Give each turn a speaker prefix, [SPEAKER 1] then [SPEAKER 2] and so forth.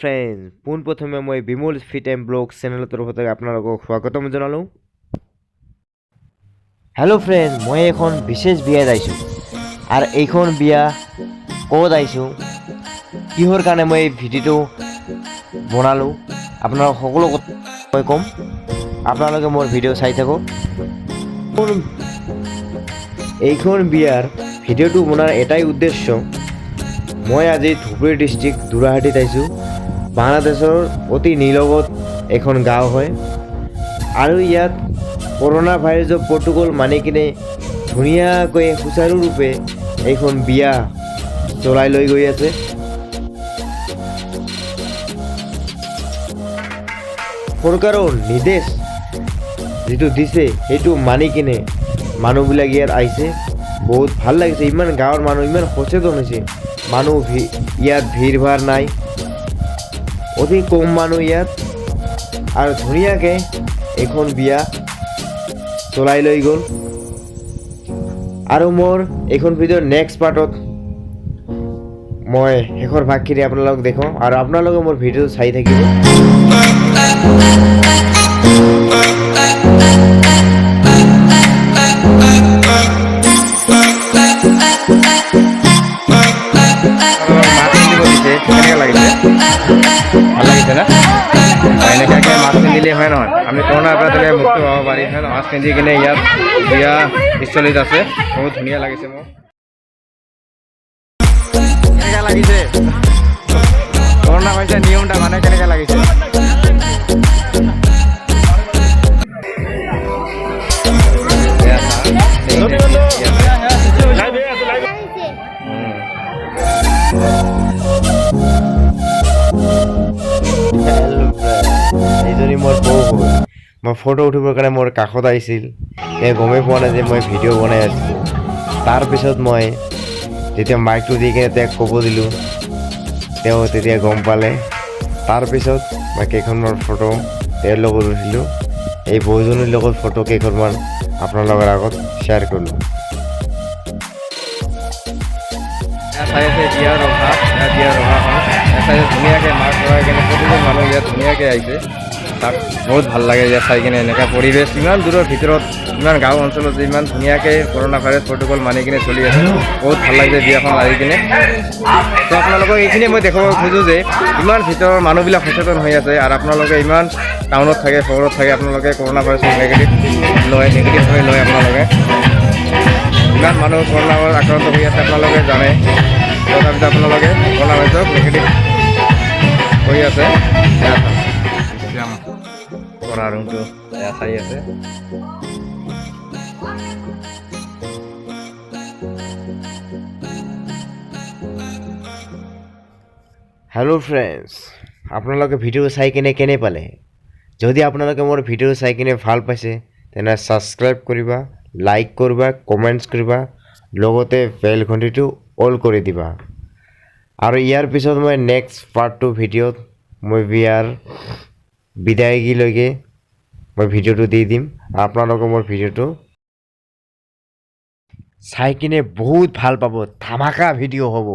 [SPEAKER 1] Friend পোনপ্ৰথমে মই Bimal fit and blog চেনেলৰ তৰফৰ পৰা আপোনালোকক স্বাগতম জনালোঁ। হেল্ল' ফ্ৰেন্ড, মই এখন বিশেষ বিয়াত আহিছোঁ আৰু এইখন বিয়া ক'ত আহিছোঁ, কিহৰ কাৰণে মই এই ভিডিঅ'টো বনালোঁ, আপোনালোক সকলো কথা মই ক'ম। আপোনালোকে মোৰ ভিডিঅ' চাই থাকক। এইখন বিয়াৰ ভিডিঅ'টো বনোৱাৰ এটাই উদ্দেশ্য, মই আজি ধুবুৰী ডিষ্ট্ৰিক্ট দুৰাহাটীত আহিছোঁ। বাংলাদেশৰ অতি নিলগত এখন গাঁও হয় আৰু ইয়াত কৰোণা ভাইৰাছৰ প্ৰট'কল মানি কিনে ধুনীয়াকৈ সুচাৰুৰূপে এইখন বিয়া চলাই লৈ গৈ আছে। চৰকাৰৰ নিৰ্দেশ যিটো দিছে সেইটো মানি কিনে মানুহবিলাক ইয়াত আহিছে। বহুত ভাল লাগিছে, ইমান গাঁৱৰ মানুহ ইমান সচেতন হৈছে। মানুহ ইয়াত ভিৰ ভাৰ নাই, অতি কম মানুহ ইয়াত, আৰু ধুনীয়াকৈ এইখন বিয়া চলাই লৈ গ'ল। আৰু মোৰ এইখন ভিডিঅ'ৰ নেক্সট পাৰ্টত মই শেষৰ ভাগখিনি আপোনালোকক দেখাওঁ আৰু আপোনালোকে মোৰ ভিডিঅ' চাই থাকিব।
[SPEAKER 2] ভাল লাগিছে না? এনেকুৱাকৈ মাছ পিন্ধিলে হয় নহয়, আমি কৰোণাৰ পৰা তেনেকৈ মুক্ত হ'ব পাৰিম হয় নহয়। মাছ পিন্ধি কিনে ইয়াত বিয়া স্থলীত আছে, বহুত ধুনীয়া লাগিছে মোক। কেনেকুৱা লাগিছে কৰোণা হৈছে নিয়মটা মানে কেনেকুৱা লাগিছে?
[SPEAKER 1] এইজনী মোৰ বৌ হ'ল। মই ফটো উঠিবৰ কাৰণে মোৰ কাষত আহিছিল, তেওঁ গমেই পোৱা নাই যে মই ভিডিঅ' বনাই আছিলোঁ। তাৰপিছত মই যেতিয়া মাইকটো দি কিনে তেওঁক ক'ব দিলোঁ, তেওঁ তেতিয়া গম পালে। তাৰপিছত মই কেইখনমান ফটো তেওঁৰ লগত উঠিলোঁ। এই বৌজনীৰ লগত ফটো কেইখনমান আপোনালোকৰ আগত শ্বেয়াৰ কৰিলোঁ।
[SPEAKER 2] চাই আছে বিয়া ৰভা, চাই ধুনীয়াকৈ মাছ ধৰাই কিনে প্ৰতিজন মানুহ ইয়াত ধুনীয়াকৈ আহিছে। তাক বহুত ভাল লাগে ইয়াত চাই কিনে। এনেকুৱা পৰিৱেশ ইমান দূৰৰ ভিতৰত, ইমান গাঁও অঞ্চলত যে ইমান ধুনীয়াকৈ কৰোণা ভাইৰাছ প্ৰট'কল মানি কিনে চলি আছে, বহুত ভাল লাগিছে বিয়াখন আহি কিনে। তো আপোনালোকক এইখিনি মই দেখাব খোজোঁ যে ইমান ভিতৰৰ মানুহবিলাক সচেতন হৈ আছে, আৰু আপোনালোকে ইমান টাউনত থাকে, চহৰত থাকে, আপোনালোকে কৰোণা ভাইৰাছৰ নেগেটিভ হৈ লয়। আপোনালোকে ইমান মানুহ কৰোণা আক্ৰান্ত হৈ আছে আপোনালোকে জানে, তথাপিতো আপোনালোকে কৰোণা ভাইৰাছক নেগেটিভ হৈ আছে। কৰা ৰুমটো এয়া চাই আছে।
[SPEAKER 1] হেল্ল' ফ্ৰেণ্ডছ, আপোনালোকে ভিডিঅ' চাই কিনে কেনে পালে? যদি আপোনালোকে মোৰ ভিডিঅ' চাই কিনে ভাল পাইছে তেনে ছাবস্ক্ৰাইব কৰিবা, লাইক কৰিবা, কমেণ্টছ কৰিবা, লগতে বেল ঘণ্টিটো অল কৰি দিবা। আৰু ইয়াৰ পিছত মই নেক্সট পাৰ্ট 2 ভিডিঅ'ত মই বিয়াৰ বিদায়গীলৈকে মই ভিডিঅ'টো দি দিম। আপোনালোকে মোৰ ভিডিঅ'টো চাই কিনে বহুত ভাল পাব, ধামাকা ভিডিঅ' হ'ব।